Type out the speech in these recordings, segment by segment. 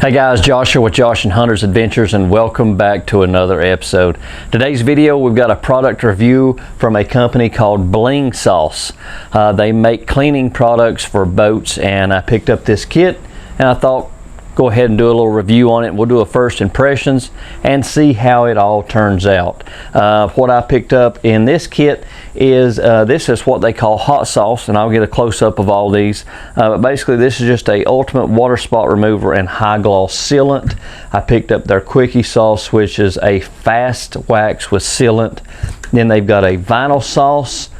Hey guys, Josh here with Josh and Hunter's Adventures, and welcome back to another episode. Today's video, we've got a product review from a company called Bling Sauce. They make cleaning products for boats, and I picked up this kit and I thought go ahead and do a little review on it. We'll do a first impressions and see how it all turns out. What I picked up in this kit is this is what they call hot sauce, and I'll get a close-up of all these. But basically this is just a ultimate water spot remover and high gloss sealant. I picked up their quickie sauce, which is a fast wax with sealant. Then they've got a vinyl sauce,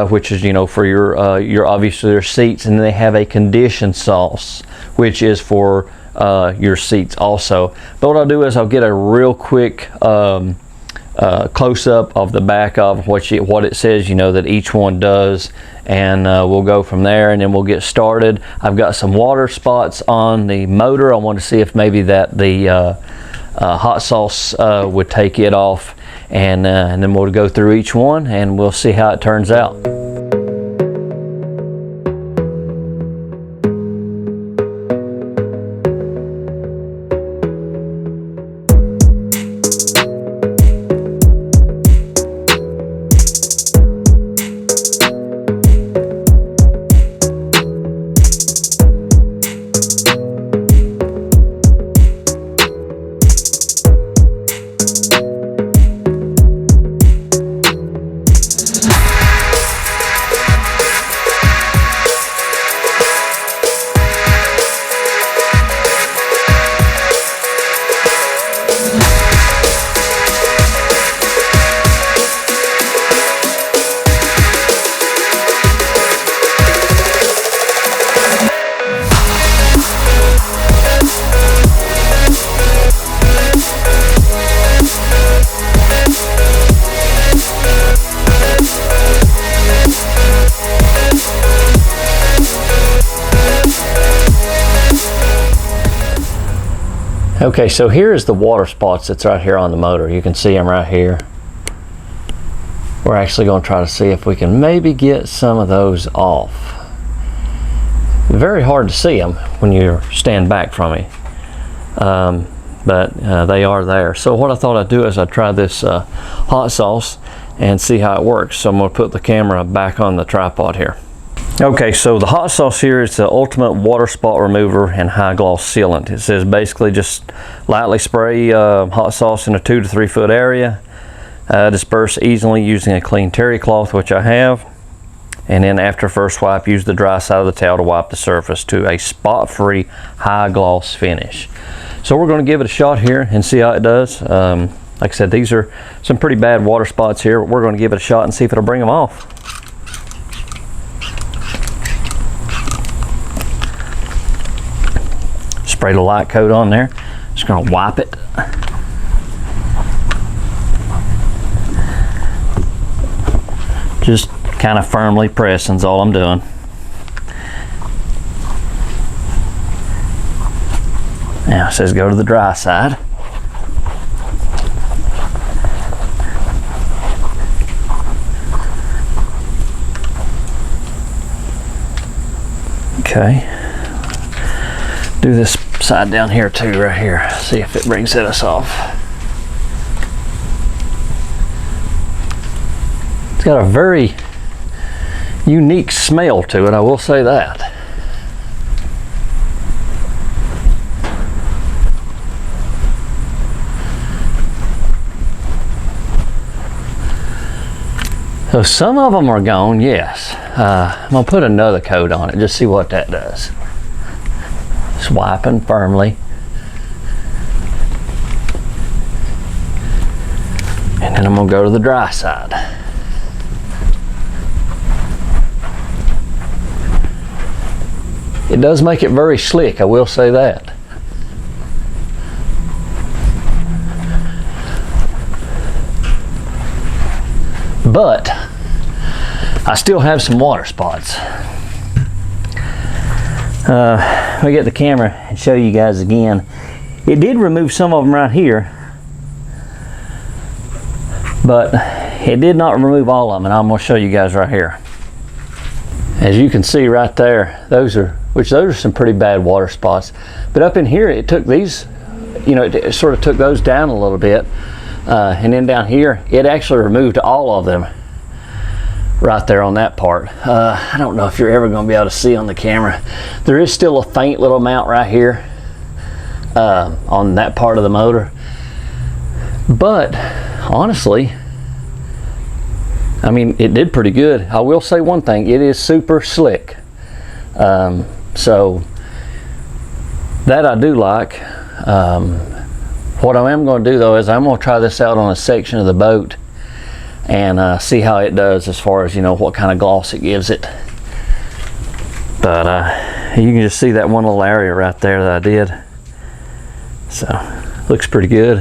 which is, you know, for your obviously your seats, and then they have a condition sauce, which is for your seats also. But what I'll do is I'll get a real quick close-up of the back of what it says, you know, that each one does, and we'll go from there, and then we'll get started. I've got some water spots on the motor. I want to see if maybe that the hot sauce would take it off, and then we'll go through each one and we'll see how it turns out. Okay, so here is the water spots that's right here on the motor. You can see them right here. We're actually going to try to see if we can maybe get some of those off. Very hard to see them when you stand back from me, but they are there. So what I thought I'd do is I'd try this hot sauce and see how it works. So I'm going to put the camera back on the tripod here. Okay, so the hot sauce here is the ultimate water spot remover and high gloss sealant. It says basically just lightly spray hot sauce in a 2 to 3 foot area, disperse easily using a clean terry cloth, which I have, and then after first wipe, use the dry side of the towel to wipe the surface to a spot-free high gloss finish. So we're going to give it a shot here and see how it does. Like I said, these are some pretty bad water spots here. We're going to give it a shot and see if it'll bring them off. Sprayed a light coat on there. Just gonna wipe it. Just kind of firmly pressing is all I'm doing. Now it says go to the dry side. Okay. Do this side down here too, right here. See if it brings us off. It's got a very unique smell to it, I will say that. So some of them are gone, yes. I'm gonna put another coat on it, just see what that does. Swiping firmly, and then I'm going to go to the dry side. It does make it very slick, I will say that. But I still have some water spots. Let me get the camera and show you guys again. It did remove some of them right here, but it did not remove all of them, and I'm going to show you guys right here. As you can see right there, those are some pretty bad water spots. But up in here, it took these, you know, it sort of took those down a little bit. And then down here, it actually removed all of them right there on that part. I don't know if you're ever going to be able to see on the camera. There is still a faint little amount right here on that part of the motor. But honestly, I mean, it did pretty good. I will say one thing, it is super slick. So that I do like. What I am going to do though is I'm going to try this out on a section of the boat and see how it does as far as, you know, what kind of gloss it gives it. But you can just see that one little area right there that I did. So looks pretty good.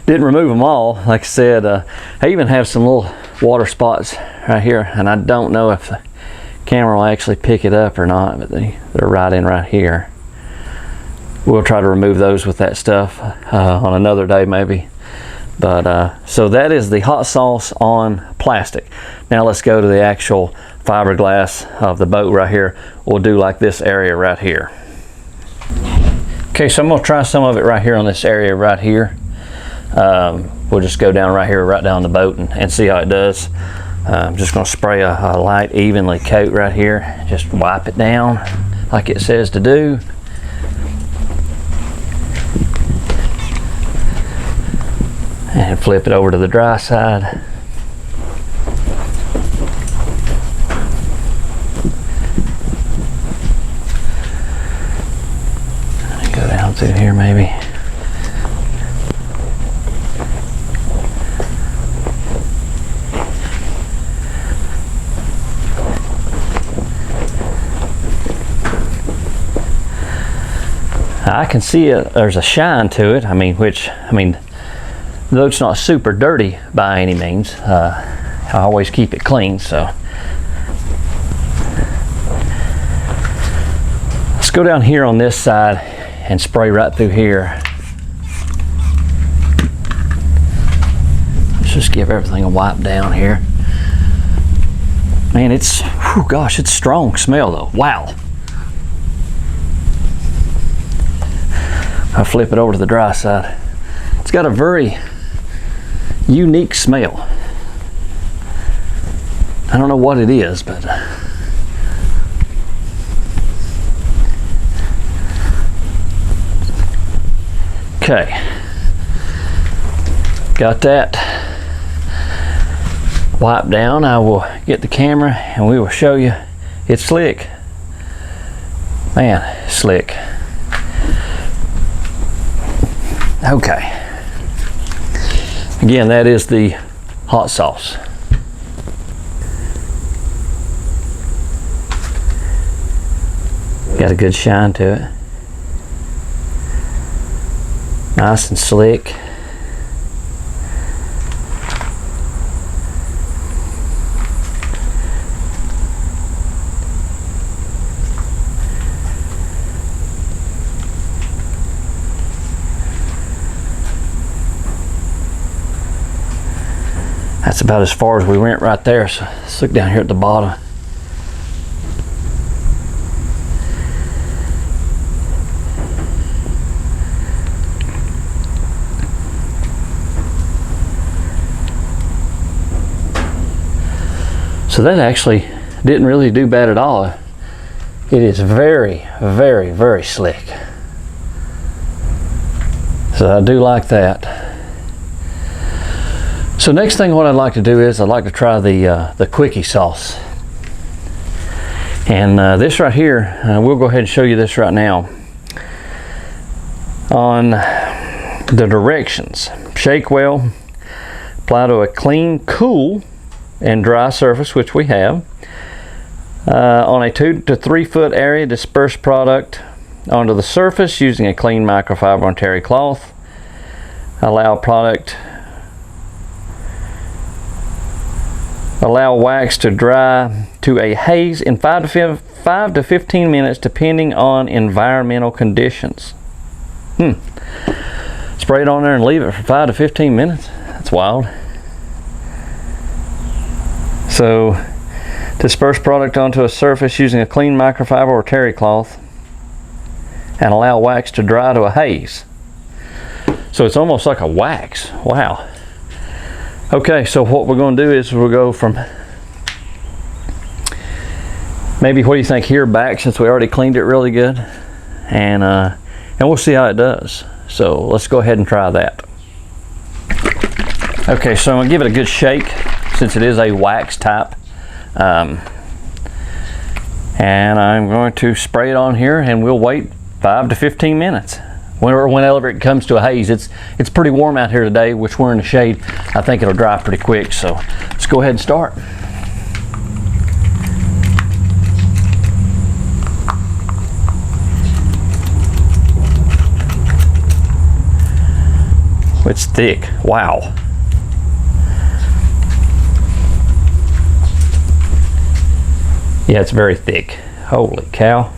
Didn't remove them all. Like I said, I even have some little water spots right here, and I don't know if the camera will actually pick it up or not, but they're right in right here. We'll try to remove those with that stuff on another day maybe. But so that is the hot sauce on plastic. Now let's go to the actual fiberglass of the boat right here. We'll do like this area right here. Okay, so I'm going to try some of it right here on this area right here. We'll just go down right here, right down the boat and see how it does. I'm just going to spray a light evenly coat right here. Just wipe it down like it says to do. And flip it over to the dry side. Go down through here maybe. I can see there's a shine to it. I mean, though it's not super dirty by any means, I always keep it clean. So let's go down here on this side and spray right through here. Let's just give everything a wipe down here. Man, it's, whew, gosh, it's strong smell though. Wow. I'll flip it over to the dry side. It's got a very unique smell. I don't know what it is, but okay, got that wiped down. I will get the camera and we will show you. It's slick, man, slick. Okay, again, that is the hot sauce. Got a good shine to it. Nice and slick. That's about as far as we went right there. So let's look down here at the bottom. So that actually didn't really do bad at all. It is very, very, very slick. So I do like that. So next thing what I'd like to do is I'd like to try the quickie sauce. And this right here, we'll go ahead and show you this right now. On the directions, shake well, apply to a clean, cool, and dry surface, which we have. On a 2 to 3 foot area, disperse product onto the surface using a clean microfiber on terry cloth. Allow wax to dry to a haze in 5 to 15 minutes depending on environmental conditions. Spray it on there and leave it for 5 to 15 minutes. That's wild. So Disperse product onto a surface using a clean microfiber or terry cloth and allow wax to dry to a haze. So it's almost like a wax. Wow. Okay, so what we're going to do is we'll go from maybe, what do you think, here back, since we already cleaned it really good, and we'll see how it does. So let's go ahead and try that. Okay, so I'm going to give it a good shake since it is a wax type. And I'm going to spray it on here, and we'll wait 5 to 15 minutes. Whenever it comes to a haze, it's pretty warm out here today, which we're in the shade. I think it'll dry pretty quick, so let's go ahead and start. It's thick. Wow. Yeah, it's very thick. Holy cow.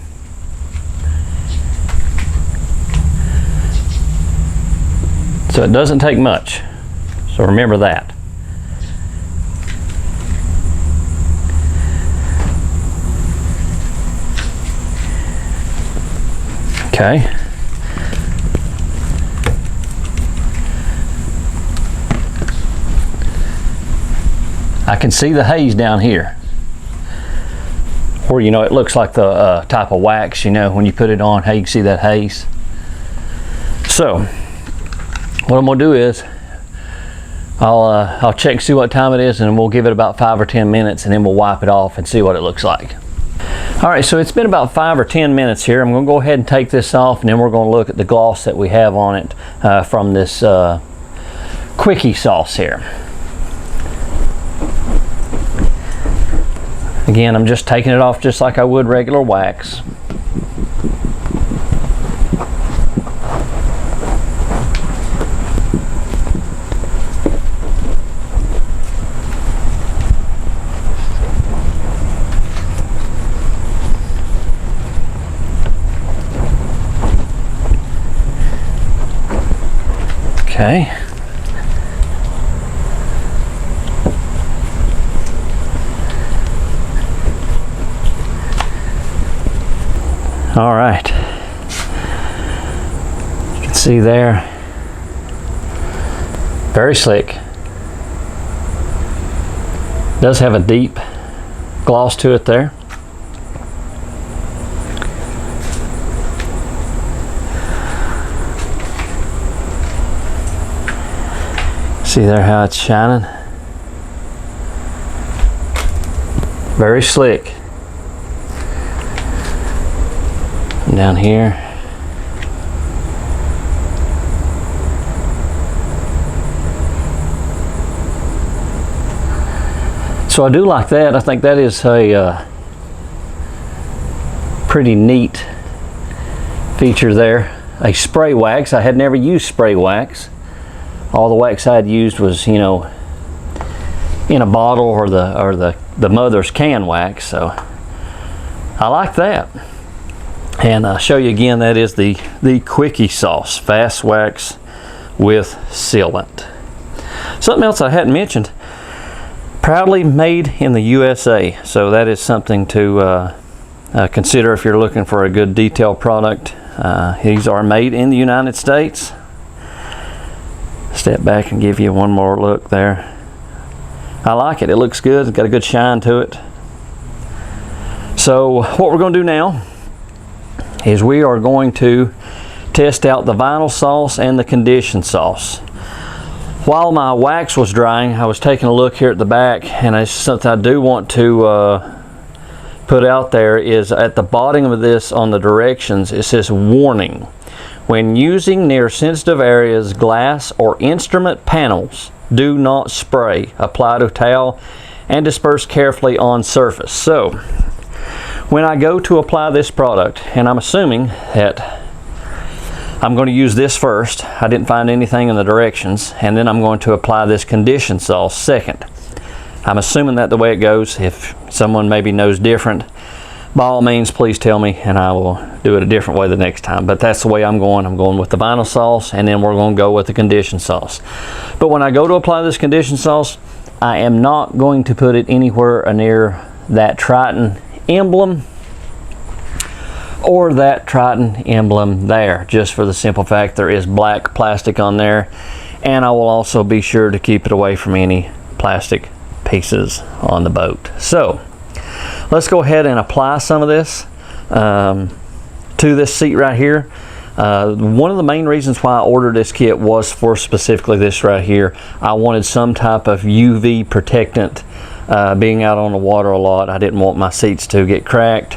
So it doesn't take much. So remember that. Okay. I can see the haze down here, where, you know, it looks like the type of wax, you know, when you put it on, how you can see that haze. So what I'm gonna do is I'll check and see what time it is, and we'll give it about 5 or 10 minutes, and then we'll wipe it off and see what it looks like. All right, so it's been about 5 or 10 minutes here. I'm gonna go ahead and take this off, and then we're gonna look at the gloss that we have on it from this quickie sauce here. Again, I'm just taking it off just like I would regular wax. Okay. All right, you can see there, very slick. Does have a deep gloss to it there. See there how it's shining? Very slick. Down here. So I do like that. I think that is a pretty neat feature there. A spray wax. I had never used spray wax. All the wax I had used was, you know, in a bottle or the mother's can wax. So I like that. And I'll show you again, that is the quickie sauce, fast wax with sealant. Something else I hadn't mentioned, proudly made in the USA. So that is something to consider if you're looking for a good detail product. These are made in the United States. Step back and give you one more look there. I like it. It looks good. It's got a good shine to it. So what we're going to do now is we are going to test out the vinyl sauce and the conditioned sauce. While my wax was drying, I was taking a look here at the back, and it's something I do want to put out there is at the bottom of this on the directions, it says warning. When using near sensitive areas, glass or instrument panels, do not spray. Apply to towel and disperse carefully on surface. So when I go to apply this product, and I'm assuming that I'm going to use this first. I didn't find anything in the directions, and then I'm going to apply this conditioned sauce second. I'm assuming that the way it goes. If someone maybe knows different, by all means please tell me, and I will do it a different way the next time. But that's the way I'm going. I'm going with the vinyl sauce, and then we're going to go with the conditioned sauce. But when I go to apply this conditioned sauce, I am not going to put it anywhere near that Triton emblem or that Triton emblem there, just for the simple fact there is black plastic on there, and I will also be sure to keep it away from any plastic pieces on the boat. So let's go ahead and apply some of this to this seat right here. One of the main reasons why I ordered this kit was for specifically this right here. I wanted some type of UV protectant. Being out on the water a lot, I didn't want my seats to get cracked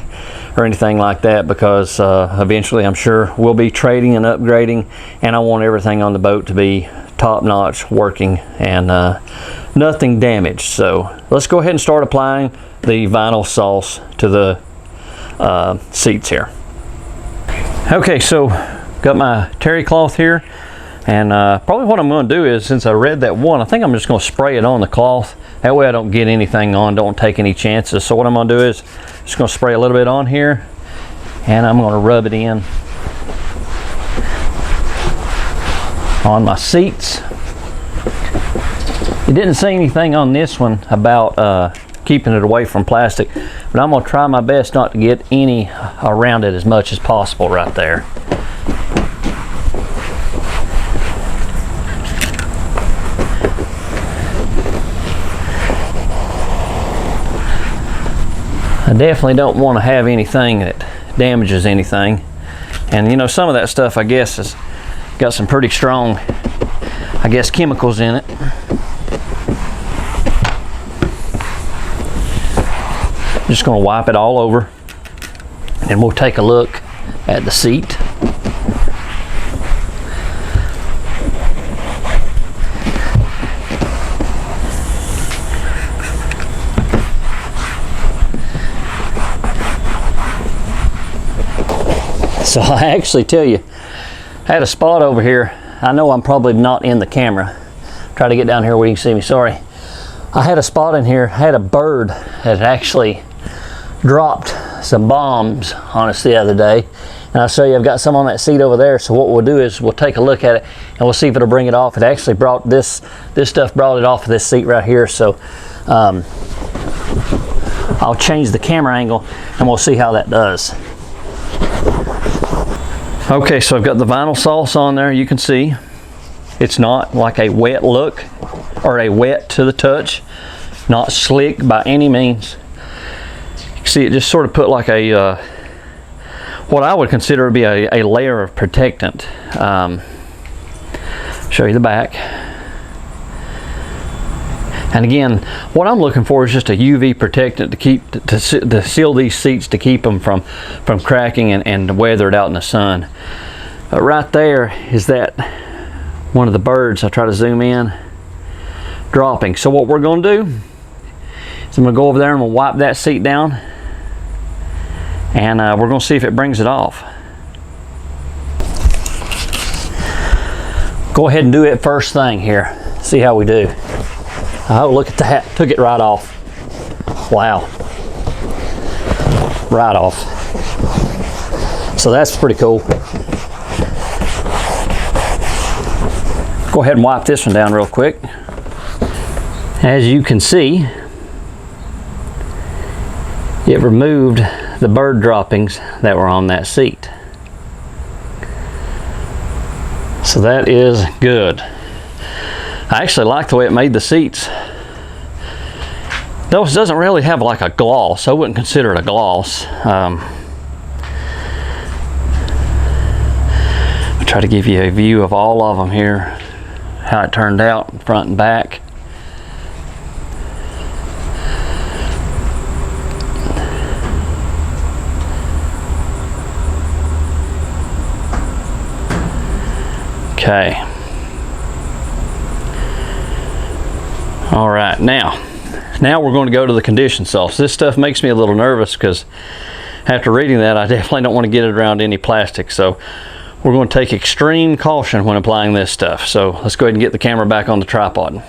or anything like that, because eventually I'm sure we'll be trading and upgrading, and I want everything on the boat to be top-notch working and nothing damaged. So let's go ahead and start applying the vinyl sauce to the seats here. Okay, so got my terry cloth here, and probably what I'm going to do is, since I read that one, I think I'm just going to spray it on the cloth. That way I don't get anything on, don't take any chances. So what I'm going to do is just going to spray a little bit on here, and I'm going to rub it in on my seats. It didn't say anything on this one about keeping it away from plastic, but I'm going to try my best not to get any around it as much as possible right there. I definitely don't want to have anything that damages anything. And you know, some of that stuff I guess has got some pretty strong, I guess, chemicals in it. Just going to wipe it all over, and we'll take a look at the seat. So I actually tell you, I had a spot over here. I know I'm probably not in the camera. Try to get down here where you can see me, sorry. I had a spot in here, I had a bird that actually dropped some bombs on us the other day. And I'll show you, I've got some on that seat over there. So what we'll do is we'll take a look at it and we'll see if it'll bring it off. It actually brought this stuff brought it off of this seat right here. So I'll change the camera angle and we'll see how that does. Okay, so I've got the vinyl sauce on there. You can see it's not like a wet look or a wet to the touch, not slick by any means. You can see it just sort of put like a what I would consider to be a layer of protectant. Show you the back. And again, what I'm looking for is just a UV protectant to keep to seal these seats, to keep them from cracking and weathered out in the sun. But right there is that one of the birds. I'll try to zoom in, dropping. So what we're going to do is I'm going to go over there and we'll wipe that seat down, and we're going to see if it brings it off. Go ahead and do it first thing here. See how we do. Oh, look at that. Took it right off. Wow. Right off. So that's pretty cool. Go ahead and wipe this one down real quick. As you can see, it removed the bird droppings that were on that seat. So that is good. I actually like the way it made the seats. This doesn't really have like a gloss. I wouldn't consider it a gloss. I'll try to give you a view of all of them here, how it turned out front and back. Okay. All right, now we're going to go to the condition sauce. This stuff makes me a little nervous because after reading that, I definitely don't want to get it around any plastic. So we're going to take extreme caution when applying this stuff. So let's go ahead and get the camera back on the tripod.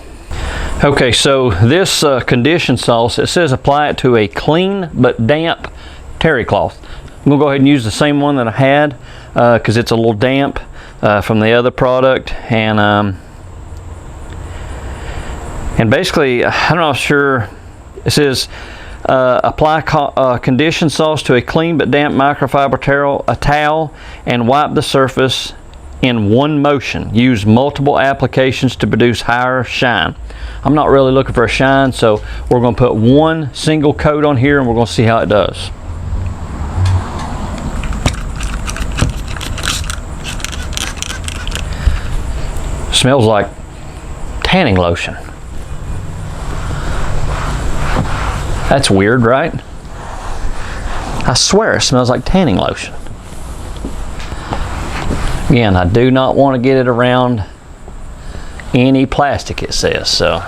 Okay, so this condition sauce, it says apply it to a clean but damp terry cloth. I'm going to go ahead and use the same one that I had because it's a little damp from the other product. And basically, I'm not sure, it says apply condition sauce to a clean but damp microfiber towel and wipe the surface in one motion. Use multiple applications to produce higher shine. I'm not really looking for a shine, so we're going to put one single coat on here and we're going to see how it does. Smells like tanning lotion. That's weird, right? I swear it smells like tanning lotion. Again, I do not want to get it around any plastic, it says, so.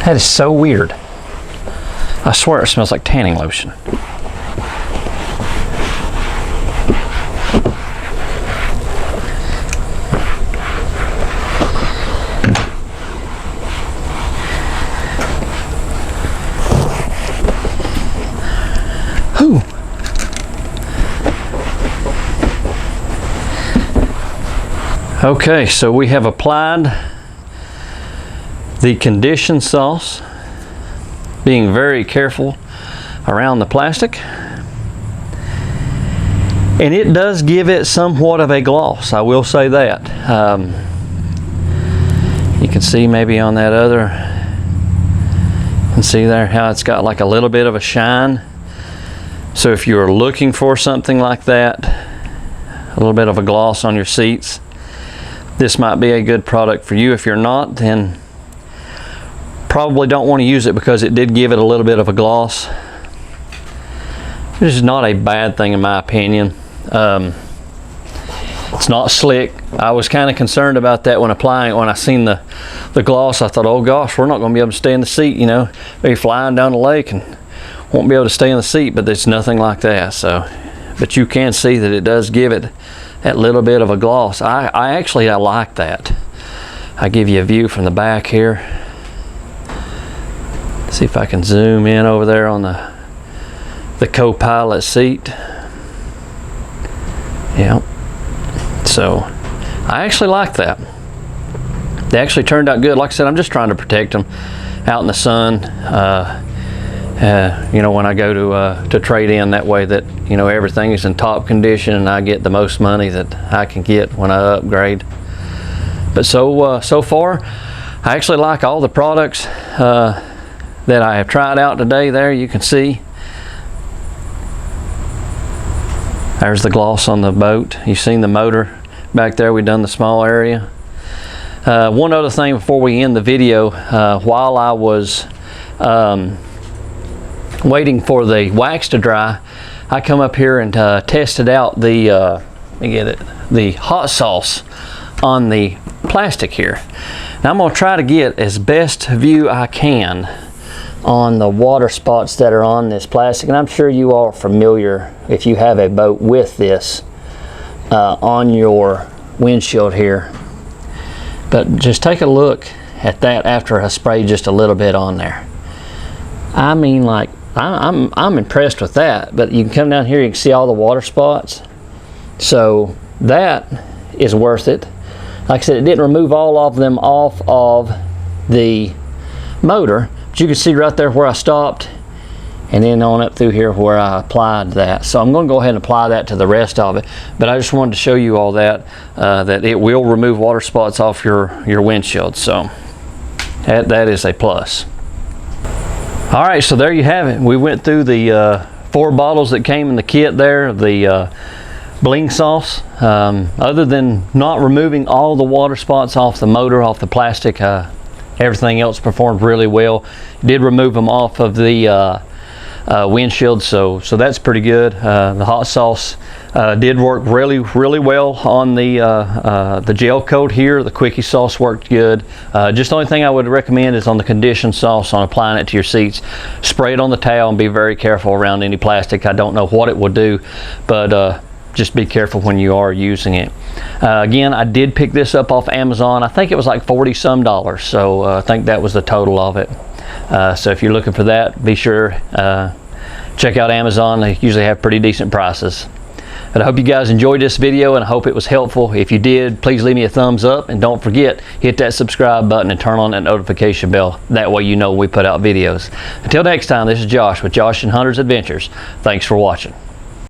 That is so weird. I swear it smells like tanning lotion. Whew. Okay, so we have applied the conditioned sauce, being very careful around the plastic, and it does give it somewhat of a gloss, I will say that. You can see maybe on that other, you can see there how it's got like a little bit of a shine. So if you're looking for something like that, a little bit of a gloss on your seats, this might be a good product for you. If you're not, then probably don't want to use it because it did give it a little bit of a gloss. This is not a bad thing in my opinion. It's not slick. I was kind of concerned about that when applying it. When I seen the gloss, I thought, oh gosh, we're not going to be able to stay in the seat, you know, maybe flying down the lake and won't be able to stay in the seat, but it's nothing like that. So, but you can see that it does give it that little bit of a gloss. I like that. I give you a view from the back here. See if I can zoom in over there on the co-pilot seat. Yeah. So I actually like that. They actually turned out good. Like I said, I'm just trying to protect them out in the sun. You know, when I go to trade in, that way that, you know, everything is in top condition and I get the most money that I can get when I upgrade. But so far, I actually like all the products that I have tried out today. There you can see. There's the gloss on the boat. You've seen the motor back there. We've done the small area. One other thing before we end the video, while I was waiting for the wax to dry, I come up here and tested out the the hot sauce on the plastic here. Now I'm going to try to get as best view I can on the water spots that are on this plastic, and I'm sure you all are familiar if you have a boat with this on your windshield here. But just take a look at that after I spray just a little bit on there. I mean, like, I'm impressed with that. But you can come down here, you can see all the water spots. So that is worth it. Like I said, it didn't remove all of them off of the motor, but you can see right there where I stopped and then on up through here where I applied that. So I'm going to go ahead and apply that to the rest of it. But I just wanted to show you all that, that it will remove water spots off your windshield. So that is a plus. All right, so there you have it. We went through the 4 bottles that came in the kit there, the Bling sauce. Other than not removing all the water spots off the motor, off the plastic, everything else performed really well. Did remove them off of the windshield, so that's pretty good. The hot sauce did work really well on the gel coat here. The quickie sauce worked good. Just the only thing I would recommend is on the conditioned sauce, on applying it to your seats, spray it on the towel and be very careful around any plastic. I don't know what it will do, but just be careful when you are using it. Again, I did pick this up off Amazon. I think it was like $40 some, so I think that was the total of it. So if you're looking for that, be sure check out Amazon. They usually have pretty decent prices. But I hope you guys enjoyed this video, and I hope it was helpful. If you did, please leave me a thumbs up, and don't forget, hit that subscribe button and turn on that notification bell. That way you know when we put out videos. Until next time, this is Josh with Josh and Hunter's Adventures. Thanks for watching.